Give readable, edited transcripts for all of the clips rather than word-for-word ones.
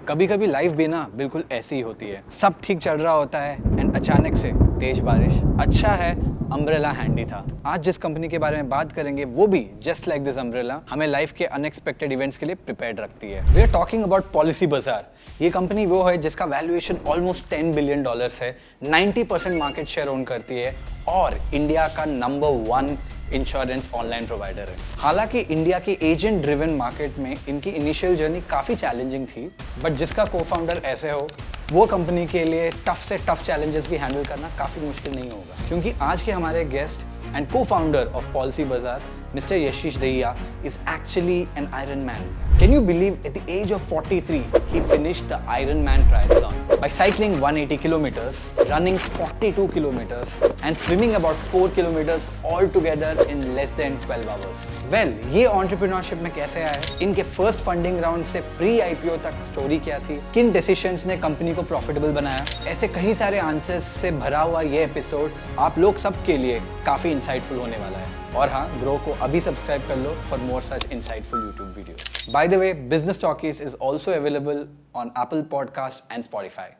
कभी कभी लाइफ भी ना बिल्कुल ऐसी ही होती है। सब ठीक चल रहा होता है एंड अचानक से तेज बारिश। अच्छा है अम्ब्रेला हैंडी था। आज जिस कंपनी के बारे में बात करेंगे वो भी जस्ट लाइक दिस अम्ब्रेला हमें लाइफ के अनएक्सपेक्टेड इवेंट्स के लिए प्रिपेयर्ड रखती है। We are talking about Policybazaar. ये कंपनी वो है जिसका वैल्यूएशन ऑलमोस्ट $10 बिलियन है, 90% मार्केट शेयर ओन करती है और इंडिया का नंबर 1 इंश्योरेंस ऑनलाइन प्रोवाइडर है। हालांकि इंडिया की एजेंट ड्रिवन मार्केट में इनकी इनिशियल जर्नी काफ़ी चैलेंजिंग थी, बट जिसका को-फाउंडर ऐसे हो वो कंपनी के लिए टफ से टफ चैलेंजेस भी हैंडल करना काफ़ी मुश्किल नहीं होगा। क्योंकि आज के हमारे guest and co-founder of Policybazaar, Mr. Yashish Dahiya, is actually an Ironman. Can you believe at the age of 43, he finished the Ironman triathlon by cycling 180 kilometers, running 42 kilometers, and swimming about 4 kilometers all together in less than 12 hours. Well, ये entrepreneurship में कैसे आया? इनके first funding round से pre-IPO तक story क्या थी? किन decisions ने कंपनी को profitable बनाया? ऐसे कई सारे आंसर्स से भरा हुआ ये एपिसोड आप लोग सबके लिए काफी इंसाइटफुल होने वाला है। और हाँ, ग्रो को अभी सब्सक्राइब कर लो for more such insightful YouTube videos. By the way, business talkies is also available on Apple podcast and Spotify.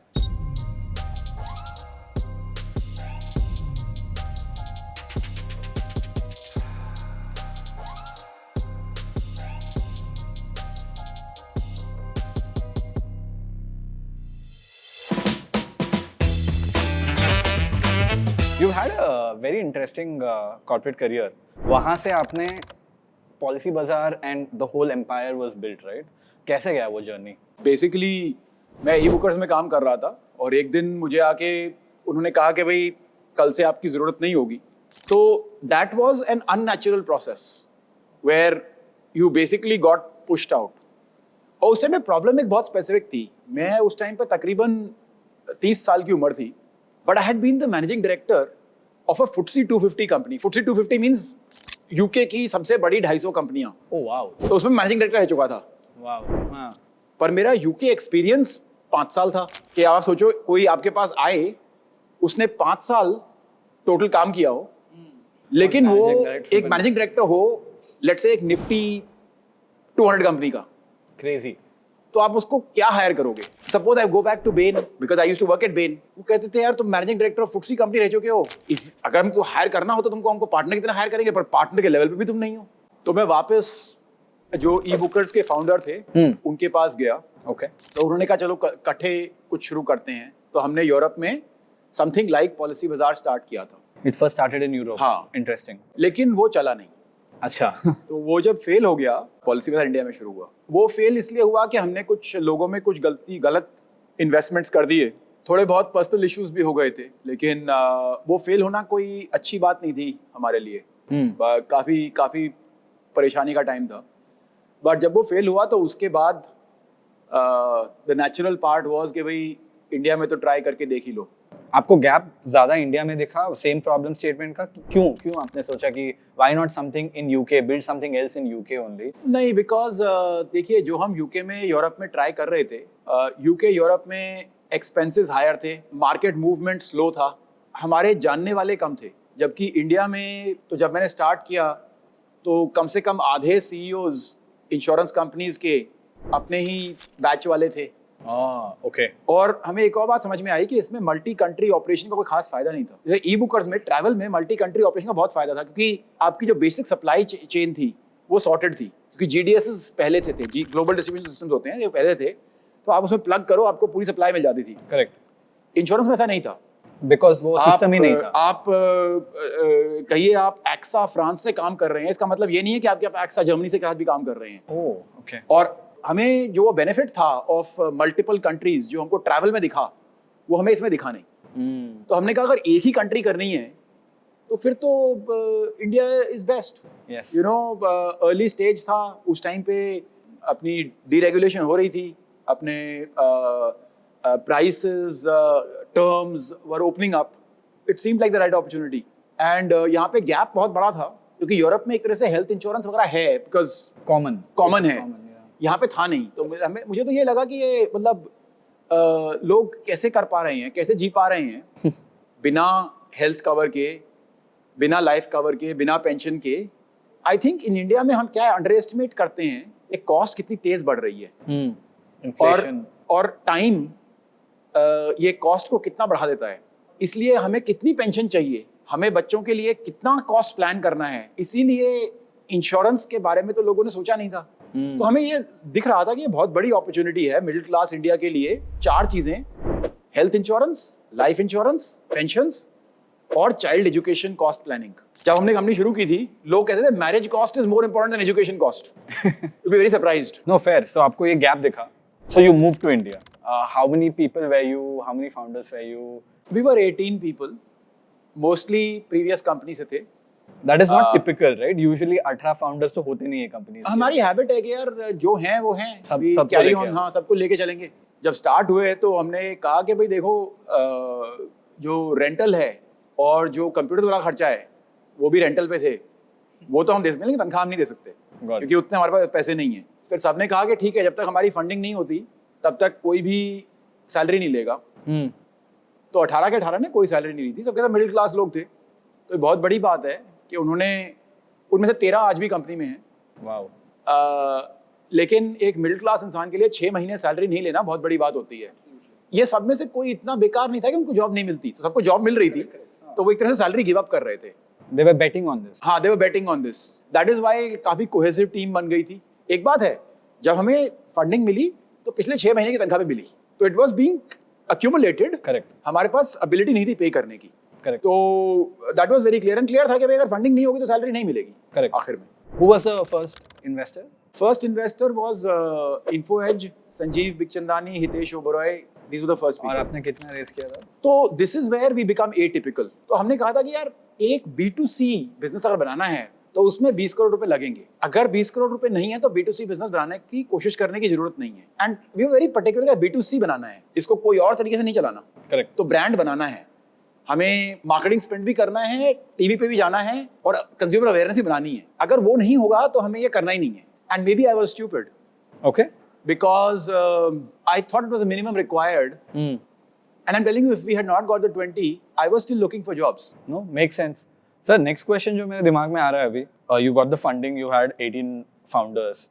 You had a very interesting corporate career. वहाँ से आपने Policybazaar and the whole empire was built, right? कैसे गया वो journey? Basically मैं ई Booker's में काम कर रहा था और एक दिन मुझे आके उन्होंने कहा कि भाई कल से आपकी ज़रूरत नहीं होगी। तो that was an unnatural process where you basically got pushed out. और उस टाइम में प्रॉब्लम एक बहुत स्पेसिफिक थी। मैं उस टाइम पर तकरीबन 30 साल की उम्र थी, but I had been the managing director of a FTSE 250 company. FTSE 250 means UK की सबसे बड़ी 250 कंपनियां। Oh wow. तो उसमें मैनेजिंग डायरेक्टर रह चुका था। वाओ। हाँ। पर मेरा यूके एक्सपीरियंस 5 साल था। कि आप सोचो कोई आपके पास आए, उसने 5 साल टोटल काम किया हो, लेकिन वो एक मैनेजिंग डायरेक्टर हो, लेट्स से एक निफ्टी 200 कंपनी का। क्रेजी। तो आप उसको क्या हायर करोगे? Suppose I go back to Bain because I used to work at Bain. वो कहते थे यार तुम managing director of FTSE company रह चुके हो, अगर हमको हायर करना हो तो तुमको हमको पार्टनर की तरह हायर करेंगे, पर पार्टनर के लेवल पे भी तुम नहीं हो। तो मैं वापस जो ई बुकर्स के फाउंडर थे उनके पास गया। ओके। तो उन्होंने कहा चलो इकट्ठे कुछ शुरू करते हैं। तो हमने यूरोप में समथिंग लाइक पॉलिसी बाजार स्टार्ट किया था। It first started in Europe. हाँ। इंटरेस्टिंग। लेकिन वो चला नहीं। अच्छा। तो वो जब फेल हो गया, पॉलिसी बाजार इंडिया में शुरू हुआ। वो फेल इसलिए हुआ कि हमने कुछ लोगों में कुछ गलत इन्वेस्टमेंट्स कर दिए, थोड़े बहुत पर्सनल इश्यूज भी हो गए थे। लेकिन वो फेल होना कोई अच्छी बात नहीं थी हमारे लिए। काफी परेशानी का टाइम था। बट जब वो फेल हुआ तो उसके बाद द नेचुरल पार्ट वाज कि भाई इंडिया में तो ट्राई करके देख ही लो। आपको गैप ज्यादा इंडिया में दिखा सेम प्रॉब्लम स्टेटमेंट का? क्यों आपने सोचा कि why not something in UK, build something else in UK only? नहीं, बिकॉज देखिए जो हम यूके में यूरोप में ट्राई कर रहे थे, यूके यूरोप में एक्सपेंसेस हायर थे, मार्केट मूवमेंट स्लो था, हमारे जानने वाले कम थे। जबकि इंडिया में तो जब मैंने स्टार्ट किया तो कम से कम आधे CEOs इंश्योरेंस कंपनीज के अपने ही बैच वाले थे। ओके। और हमें एक और बात समझ में आई कि इसमें मल्टी कंट्री ऑपरेशन का कोई खास फायदा नहीं था। जैसे ई बुकर्स में ट्रैवल में मल्टी कंट्री ऑपरेशन का बहुत फायदा था, क्योंकि आपकी जो बेसिक सप्लाई चेन थी वो सॉर्टेड थी। क्योंकि GDS पहले थे ग्लोबल डिस्ट्रीब्यूशन सिस्टम्स होते हैं, ये पहले थे। तो आप उसमें प्लग करो, आपको पूरी सप्लाई मिल जाती थी। करेक्ट। इंश्योरेंस में ऐसा नहीं था, बिकॉज वो सिस्टम ही नहीं था। आप कहिए आप एक्सा फ्रांस से काम कर रहे हैं, इसका मतलब ये नहीं है कि आपके एक्सा जर्मनी से भी काम कर रहे हैं। Oh okay. और हमें जो बेनिफिट था ऑफ मल्टीपल कंट्रीज जो हमको ट्रैवल में दिखा, वो हमें इसमें दिखा नहीं। तो हमने कहा अगर एक ही कंट्री करनी है तो फिर तो India is best. You know, early stage था उस टाइम पे, अपनी डीरेगुलेशन हो रही थी, अपने prices terms were opening up. It seemed like the right opportunity. And यहाँ पे गैप बहुत बड़ा था, क्योंकि यूरोप में एक तरह से हेल्थ इंश्योरेंस वगैरह है, बिकॉज कॉमन है, यहाँ पे था नहीं। तो मुझे तो ये लगा कि ये मतलब लोग कैसे कर पा रहे हैं, कैसे जी पा रहे हैं बिना हेल्थ कवर के, बिना लाइफ कवर के, बिना पेंशन के। आई थिंक इन इंडिया में हम क्या अंडर एस्टिमेट करते हैं, एक कॉस्ट कितनी तेज बढ़ रही है। Inflation. और टाइम ये कॉस्ट को कितना बढ़ा देता है। इसलिए हमें कितनी पेंशन चाहिए, हमें बच्चों के लिए कितना कॉस्ट प्लान करना है, इसीलिए इंश्योरेंस के बारे में तो लोगों ने सोचा नहीं था। तो हमें ये दिख रहा था कि ये बहुत बड़ी अपॉर्चुनिटी है मिडिल क्लास इंडिया के लिए। 4 चीजें, health insurance, life insurance, pensions और चाइल्ड एजुकेशन कॉस्ट प्लानिंग। जब हमने कंपनी शुरू की थी, लोग कहते थे marriage cost is more important than education cost. You be very surprised. No fair. So आपको ये गैप दिखा, so you move to India. How many people were you, how many founders were you? We were 18 people, mostly previous company से थे। That is not typical, right? Usually 18 founders तो होते नहीं है companies. हमारी हैबिट है कि यार जो हैं वो हैं, सब कैरी ऑन, हाँ सबको लेके चलेंगे। जब स्टार्ट हुए तो हमने कहा कि भाई देखो जो रेंटल है और जो कंप्यूटर वाला खर्चा है वो भी रेंटल पे थे, वो तो हम दे सकते हैं लेकिन तनख्वाह हम नहीं दे सकते क्योंकि उतने हमारे पास पैसे नहीं है। फिर सबने कहा कि ठीक है, जब तक हमारी फंडिंग नहीं होती तब तक कोई भी सैलरी नहीं लेगा। तो 18 के 18 ने कोई सैलरी नहीं ली थी, सबके सब मिडिल क्लास लोग थे। तो बहुत बड़ी बात है कि उन्होंने, उनमें से 13 आज भी कंपनी में हैं। वाओ। लेकिन एक मिडिल क्लास इंसान के लिए 6 महीने सैलरी नहीं लेना बहुत बड़ी बात होती है। ये सब में से कोई इतना बेकार नहीं था कि उनको जॉब नहीं मिलती, तो सबको जॉब मिल रही थी, तो वो एक तरह से सैलरी गिव अप कर रहे थे। They were betting on this. हाँ, they were betting on this. That is why काफी कोहेसिव टीम बन गई थी। एक बात है, जब हमें फंडिंग मिली तो पिछले 6 महीने की तनख्वाह भी मिली, तो it was being accumulated। Correct. हमारे पास एबिलिटी नहीं थी पे करने की। करेक्ट। तो that was very clear and clear था कि अगर फंडिंग नहीं होगी तो सैलरी नहीं मिलेगी। करेक्ट। आखिर में Who was the first investor? First investor was Info Edge, Sanjeev Bikhchandani, Hitesh Oberoi. These were the first people. और आपने कितना रेस किया था? तो this is where we become atypical. तो हमने कहा था कि यार एक B2C बिजनेस अगर बनाना है तो उसमें 20 करोड़ रुपए लगेंगे। अगर 20 करोड़ रुपए नहीं है तो B2C बिजनेस बनाने की कोशिश करने की जरूरत नहीं है। And we were very particular कि B2C बनाना है, इसको कोई और तरीके से नहीं चलाना। करेक्ट। तो ब्रांड बनाना है, हमें मार्केटिंग स्पेंड भी करना है, टीवी पे भी जाना है और कंज्यूमर अवेयरनेस भी बनानी है। अगर वो नहीं होगा तो हमें ये करना ही नहीं है। And maybe I was stupid. Okay. Because I thought it was a minimum required. And I'm telling you, if we had not got the 20, I was still looking for jobs. No, makes sense. Sir, next question जो मेरे दिमाग में आ रहा है अभी, you got the funding, you had 18 founders.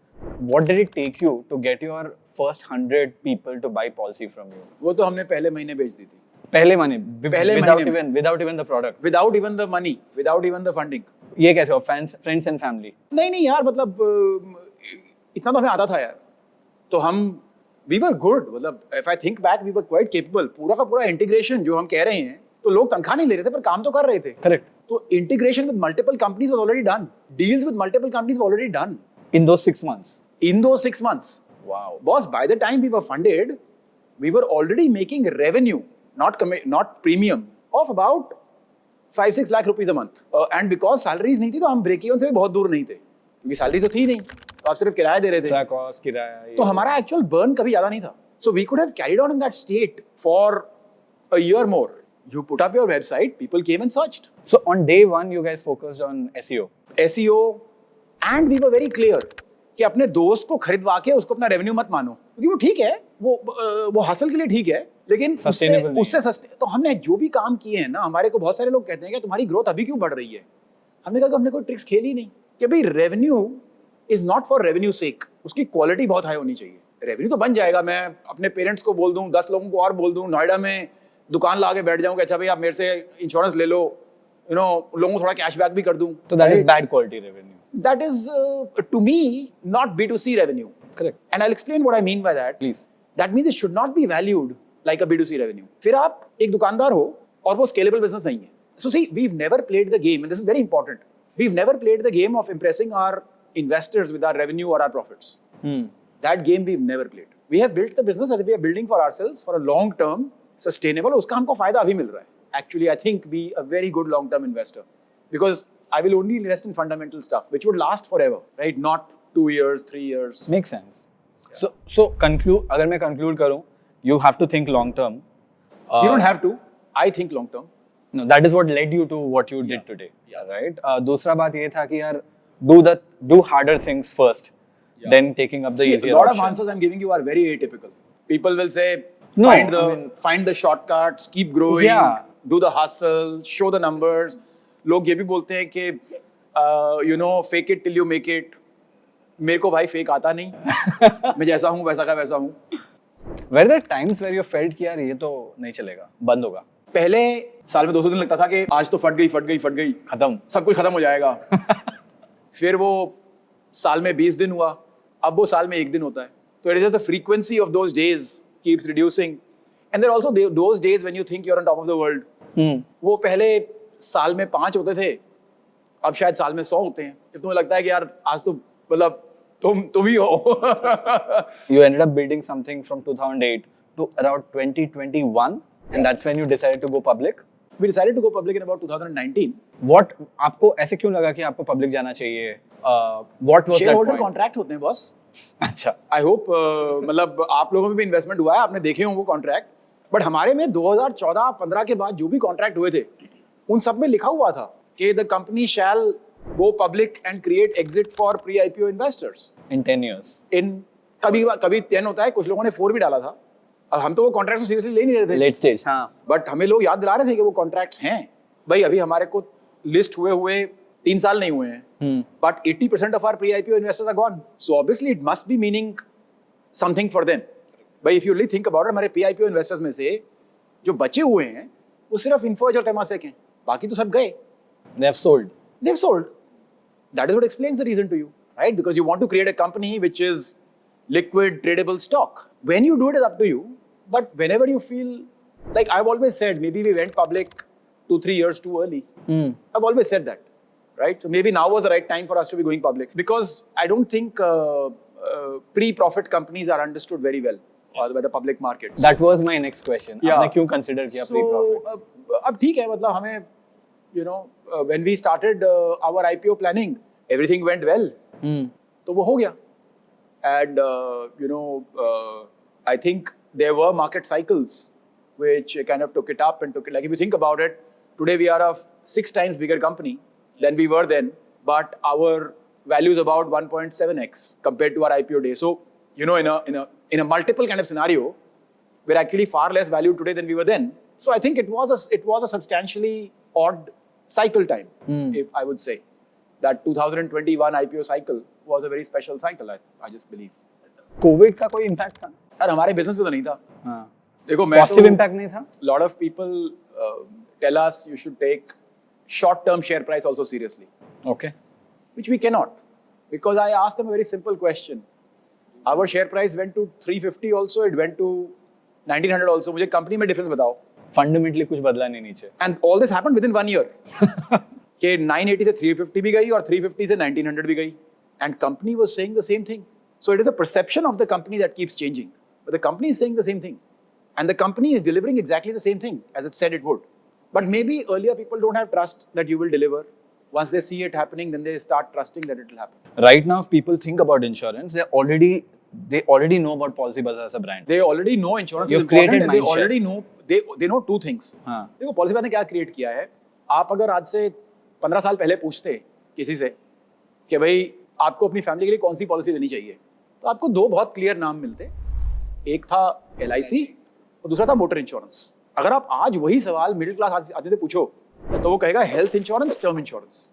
What did it take you to get your first 100 people to buy policy from you? वो तो हमने पहले महीने बेच दी थी। पहले महीने? Without even the product? Without even the money, without even the funding. ये कैसे हो? Friends and family? नहीं यार, मतलब इतना तो हमें आता था यार। तो हम we were good, मतलब if I think back we were quite capable। पूरा का पूरा इंटीग्रेशन जो हम कह रहे हैं, तो लोग तनख्वाह नहीं ले रहे थे पर काम तो कर रहे थे। करेक्ट। तो integration with multiple companies was already done, deals with multiple companies was already done in those 6 months. In those 6 months. Wow. Boss, by the time we were funded, we were already making revenue, not premium, of about 5-6 lakh rupees a month. And because salaries नहीं थी तो हम break even से भी बहुत दूर नहीं थे, क्योंकि सैलरी तो थी नहीं, तो आप सिर्फ किराया दे रहे थे। कॉस्ट, किराया। तो हमारा एक्चुअल बर्न कभी ज्यादा नहीं था। So we could have carried on in that state for a year more. You put up your website, people came and searched. So on day 1 you guys focused on SEO. SEO, and we were very clear कि अपने दोस्त को खरीदवा के उसको अपना revenue मत मानो, क्योंकि वो ठीक है, वो हासिल के लिए ठीक है, लेकिन उससे सस्ते। तो हमने जो भी काम किए हैं ना, हमारे को बहुत सारे लोग कहते हैं कि तुम्हारी ग्रोथ अभी क्यों बढ़ रही है। हमने कहा कि हमने कोई ट्रिक्स खेली नहीं कि भाई revenue is not for revenue sake, उसकी क्वालिटी बहुत हाई होनी चाहिए। रेवेन्यू तो बन जाएगा, मैं अपने पेरेंट्स को बोल दूं, 10 लोगों को और बोल दूं, नोएडा में दुकान ला के बैठ जाऊं कि अच्छा भाई आप मेरे से इंश्योरेंस ले लो, लोगों को थोड़ा कैशबैक भी कर दूं। तो that is bad quality revenue. That is to me not B2C revenue. Correct. And I'll explain what I mean by that. Please. That means it should not be valued like a B2C revenue. फिर आप एक दुकानदार हो और वो scalable business नहीं है। So see, we've never played the game, and this is very important. We've never played the game of impressing our investors with our revenue or our profits. That game we've never played. We have built the business that we are building for ourselves for a long term, sustainable. उसका हमको फायदा अभी मिल रहा है. Actually, I think be a very good long term investor, because I will only invest in fundamental stuff, which would last forever, right? Not 2 years, 3 years. Makes sense. Yeah. So conclude. अगर मैं conclude करूँ, you have to think long term. You don't have to. I think long term. No, that is what led you to what you did today. Yeah. Right. दूसरा बात ये था कि यार do harder things first, then taking up the easier option. A lot of answers I'm giving you are very atypical. People will say, no, find the shortcuts, keep growing, do the hustle, show the numbers. लोग ये भी बोलते हैं कि fake it till you make it. मेरे को भाई fake आता नहीं। मैं जैसा हूँ वैसा का वैसा हूँ। Were there times where you felt कि यार ये तो नहीं चलेगा, बंद होगा, पहले साल में 200 दिन लगता था कि आज तो फट गई, खत्म, सब कुछ खत्म हो जाएगा। फिर वो साल में 20 दिन हुआ, अब वो साल में 1 दिन होता है। So it is just the frequency of those days keeps reducing, and there are also those days when you think you're on top of the world. वो पहले साल में 5 होते थे, अब शायद साल में 100 होते हैं। जब तुम्हें लगता है कि यार आज तो मतलब तुम ही हो। You ended up building something from 2008 to around 2021, and that's when you decided to go public. We decided to go public in about 2019. What आपको ऐसे क्यों लगा कि आपको पब्लिक जाना चाहिए? What was that Shareholder point? contract होते हैं बॉस। अच्छा। I hope मतलब आप लोगों में भी इन्वेस्टमेंट हुआ है, आपने देखे हों वो कॉन्ट्रैक्ट, बट हमारे में 2014-15 के बाद जो भी कॉन्ट्रैक्ट हुए थे उन सब में लिखा हुआ था कि the company shall go public and create exit for pre-IPO investors In 10 years. in कभी 10 होता है, कुछ लोगों ने 4 भी डाला था। अब हम तो वो कॉन्ट्रैक्ट सीरियसली ले नहीं रहे थे, Late stage, हाँ। बट हमें लोग याद दिला रहे थे कि वो कॉन्ट्रैक्ट्स हैं। भाई अभी हमारे को लिस्ट हुए 3 साल नहीं हुए हैं, but 80% of our pre-IPO investors are gone, so obviously it must be meaning something for them. भाई if you really think about it, हमारे प्री-आईपीओ इन्वेस्टर्स में से जो बचे हुए हैं वो सिर्फ इन्फोएज और तेमासेक हैं, बाकी तो सब गए। They have sold. They've sold. That is what explains the reason to you, right? Because you want to create a company which is liquid, tradable stock. When you do it, it's up to you. But whenever you feel, like I've always said, maybe we went public 2-3 years too early. I've always said that, right? So maybe now was the right time for us to be going public, because I don't think pre-profit companies are understood very well by the public markets. That was my next question. Yeah. आपने क्यों consider किया pre-profit? अब ठीक है, मतलब हमें you know when we started our IPO planning, everything went well. तो वो हो गया, and you know I think there were market cycles which kind of took it up and took it. Like if you think about it, today we are a 6 times bigger company than we were then, but our value is about 1.7x compared to our IPO day. So you know in a multiple kind of scenario, we're actually far less valued today than we were then. So I think it was a substantially odd cycle time, if I would say. That 2021 IPO cycle was a very special cycle, I just believe. Covid का कोई impact था? यार हमारे business पे तो नहीं था। हाँ। देखो मैं पॉजिटिव इम्पैक्ट नहीं था? lot of people tell us you should take short term share price also seriously. Okay. Which we cannot, because I asked them a very simple question. Our share price went to 350 also, it went to 1900 also. मुझे company में difference बताओ। Fundamentally कुछ बदला नहीं नीचे। And all this happened within 1 year. कि 980 से 350 भी गई और 350 से 1900 भी गई, and company was saying the same thing. So it is a perception of the company that keeps changing, but the company is saying the same thing, and the company is delivering exactly the same thing as it said it would. But maybe earlier people don't have trust that you will deliver. Once they see it happening, then they start trusting that it will happen. Right now, if people think about insurance, they already know about Policybazaar as a brand. They already know insurance You've is important, created and they mindshare. already know they know 2 things. हाँ. देखो Policybazaar ने क्या create किया है, आप अगर आज से 15 साल पहले पूछते किसी से कि भाई आपको अपनी फैमिली के लिए कौन सी पॉलिसी लेनी चाहिए, तो आपको 2 बहुत क्लियर नाम मिलते। एक था LIC और दूसरा था मोटर इंश्योरेंस। अगर आप आज वही सवाल मिडिल क्लास आदमी से पूछो तो वो कहेगा हेल्थ इंश्योरेंस, टर्म इंश्योरेंस।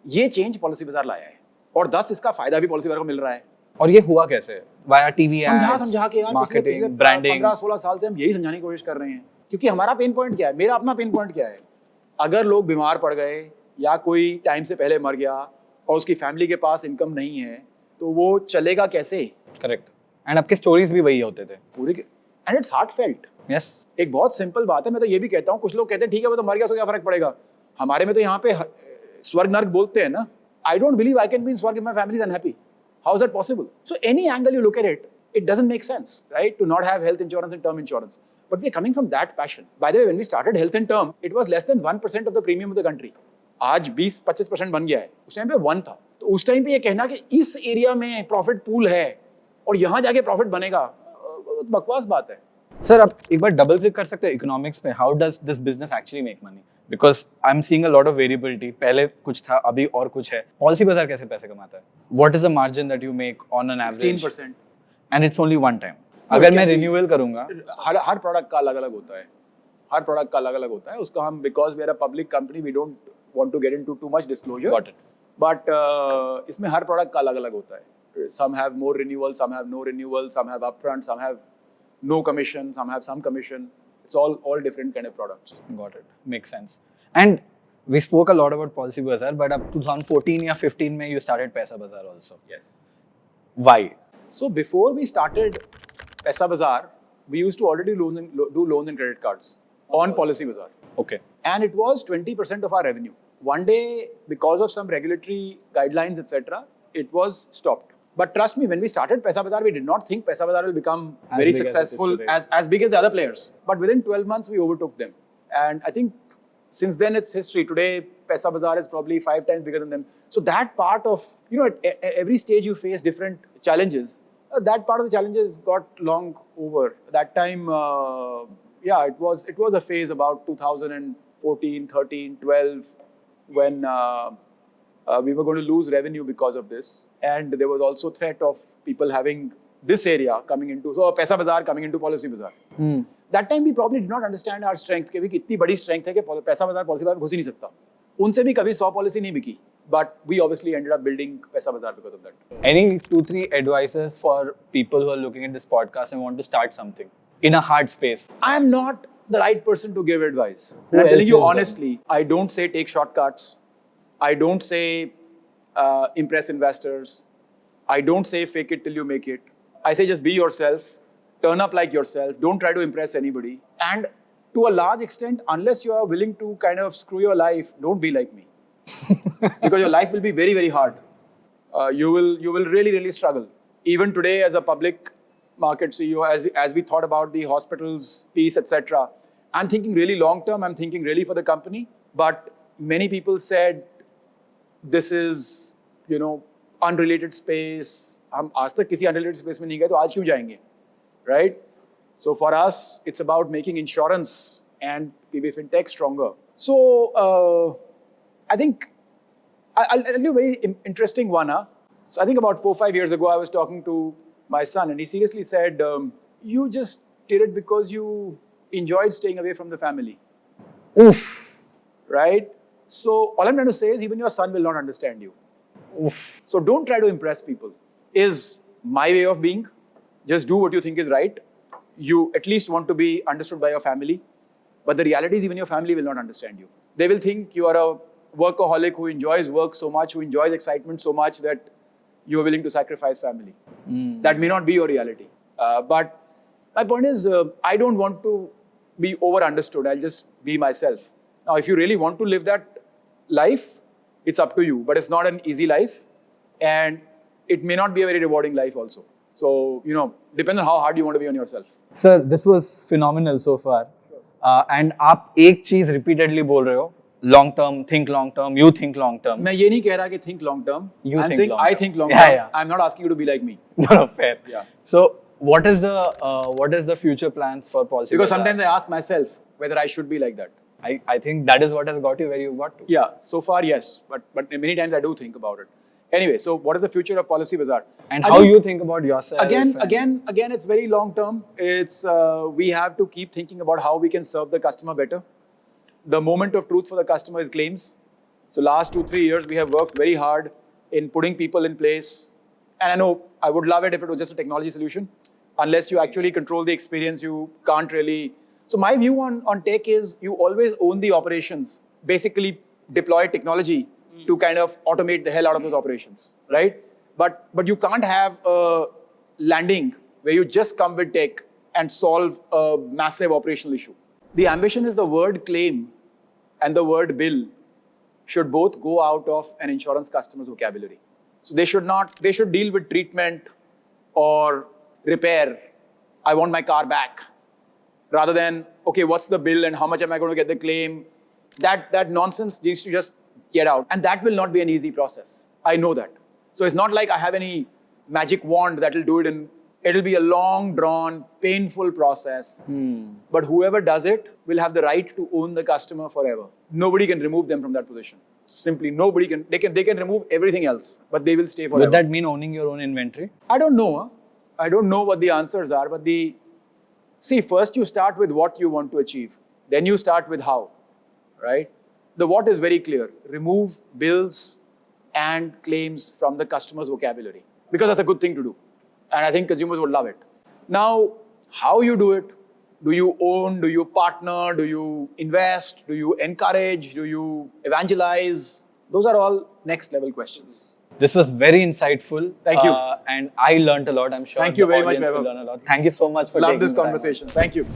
ये चेंज पॉलिसी बाजार लाया है, और 10 इसका फायदा भी पॉलिसी बाजार को मिल रहा है। और ये हुआ कैसे? वाया टीवी एड्स, समझा के यार मार्केटिंग, ब्रांडिंग। 15-16 साल से हम यही समझाने की कोशिश कर रहे हैं, क्योंकि हमारा पेन पॉइंट क्या है, मेरा अपना पेन पॉइंट क्या है। अगर लोग बीमार पड़ गए या कोई टाइम से पहले मर गया और उसकी फैमिली के पास इनकम नहीं है, तो वो चलेगा कैसे? करेक्ट। एंड आपके स्टोरीज भी वही होते थे पूरे के, and its heart felt. Yes. एक बहुत सिंपल बात है, मैं तो ये भी कहता हूँ, कुछ लोग कहते हैं ठीक है वो तो मर गया तो क्या फर्क पड़ेगा, हमारे में तो यहाँ पे स्वर्ग नर्क बोलते हैं ना। I don't believe I can be in swarg if my family is unhappy. How is that possible? So any angle you look at it, it doesn't make sense, right, to not have health insurance and term insurance. But we're coming from that passion. By the way, when we started health and term, it was less than 1% of the premium of the country. आज 20-25% बन गया है, उस time पे 1 था। तो उस time पे ये कहना कि इस एरिया में प्रॉफिट पूल है और यहाँ जाके प्रॉफिट बनेगा, बकवास बात है। सर आप एक बार डबल क्लिक कर सकते हैं इकोनॉमिक्स पे, how does this business actually make money? Because I am seeing a lot of variability, पहले कुछ था अभी और कुछ है। पॉलिसी बाजार कैसे पैसे कमाता है? What is the margin that you make on an average? 16%। And it's only one time. अगर मैं रिन्यूअल करूंगा, हर प्रोडक्ट का अलग अलग होता है, हर प्रोडक्ट का अलग अलग होता है। उसका हम, because we are a public company, we don't want to get into too much disclosure. Got it. But इसमें हर प्रोडक्ट का अलग अलग होता है। Some have more renewal, some have no renewal, some have upfront, some have no commission, some have some commission. It's all different kind of products. Got it. Makes sense. And we spoke a lot about Policybazaar, but up 2014 or 15 mein you started Paisabazaar also. Yes. Why? So before we started Paisabazaar, we used to already do loans and credit cards on Policybazaar. Okay. And it was 20% of our revenue. One day, because of some regulatory guidelines, etc., it was stopped. But trust me, when we started Paisabazaar, we did not think Paisabazaar will become very successful, as big as the other players. But within 12 months, we overtook them. And I think since then, it's history. Today, Paisabazaar is probably 5 times bigger than them. So that part of, at every stage you face different challenges. That part of the challenges got long over. That time, it was a phase about 2014, 13, 12, when we were going to lose revenue because of this. And there was also threat of people having this area coming into, so Paisabazaar coming into Policybazaar. That time we probably did not understand our strength, कि इतनी बड़ी strength है कि Paisabazaar Policybazaar घुस ही नहीं सकता. उनसे भी कभी 100 policy नहीं बिकी. But we obviously ended up building Paisabazaar because of that. Any 2-3 advices for people who are looking at this podcast and want to start something in a hard space? I am not the right person to give advice. I'm telling you honestly, I don't say take shortcuts. I don't say impress investors. I don't say fake it till you make it. I say just be yourself, turn up like yourself, don't try to impress anybody. And to a large extent, unless you are willing to kind of screw your life, don't be like me. Because your life will be very, very hard. You will really, really struggle. Even today as a public market CEO, as we thought about the hospitals piece, etc., I'm thinking really long term, I'm thinking really for the company. But many people said, this is, unrelated space. हम आज तक किसी unrelated space में नहीं गए तो आज क्यों जाएंगे, right? So for us, it's about making insurance and PB FinTech stronger. So I think I'll tell you a very interesting one. So I think about 4-5 years ago, I was talking to my son, and he seriously said, "You just did it because you enjoyed staying away from the family." Oof. Right? So all I'm trying to say is, even your son will not understand you. Oof. So don't try to impress people. Is my way of being. Just do what you think is right. You at least want to be understood by your family. But the reality is, even your family will not understand you. They will think you are a workaholic who enjoys work so much, who enjoys excitement so much that you are willing to sacrifice family. That may not be your reality. But my point is, I don't want to be over understood. I'll just be myself. Now, if you really want to live that life, it's up to you. But it's not an easy life. And it may not be a very rewarding life also. So, depends on how hard you want to be on yourself. Sir, this was phenomenal so far. And आप एक चीज repeatedly बोल रहे हो, long term, think long term, you think long term. मैं ये नहीं कह रहा कि think long term. I'm saying I think long term. Yeah. I'm not asking you to be like me. No, fair. Yeah. So, what is the future plans for Policybazaar? Because sometimes I ask myself whether I should be like that. I think that is what has got you where you got to. Yeah, so far yes, but many times I do think about it. Anyway, so what is the future of Policybazaar? And how you think about yourself? Again, it's very long term. It's we have to keep thinking about how we can serve the customer better. The moment of truth for the customer is claims. So last 2-3 years, we have worked very hard in putting people in place. And I know I would love it if it was just a technology solution. Unless you actually control the experience, you can't really. So my view on tech is you always own the operations. Basically, deploy technology to kind of automate the hell out of those operations, right? But you can't have a landing where you just come with tech and solve a massive operational issue. The ambition is the word claim and the word bill should both go out of an insurance customer's vocabulary. So they should deal with treatment or repair. I want my car back. Rather than, okay, what's the bill and how much am I going to get the claim? That nonsense needs to just get out. And that will not be an easy process. I know that. So it's not like I have any magic wand that will do it, and it'll be a long, drawn, painful process. But whoever does it will have the right to own the customer forever. Nobody can remove them from that position. Simply nobody can. They can remove everything else, but they will stay forever. Would that mean owning your own inventory? I don't know. I don't know what the answers are, but see, first you start with what you want to achieve. Then you start with how, right? The what is very clear. Remove bills and claims from the customer's vocabulary, because that's a good thing to do. And I think consumers would love it. Now, How you do it? Do you own? Do you partner? Do you invest? Do you encourage? Do you evangelize? Those are all next level questions. This was very insightful. Thank you. And I learned a lot. I'm sure Thank you the very much, audience will Vaibhav. learn a lot. Thank you so much for Love taking this the time conversation. also. Thank you.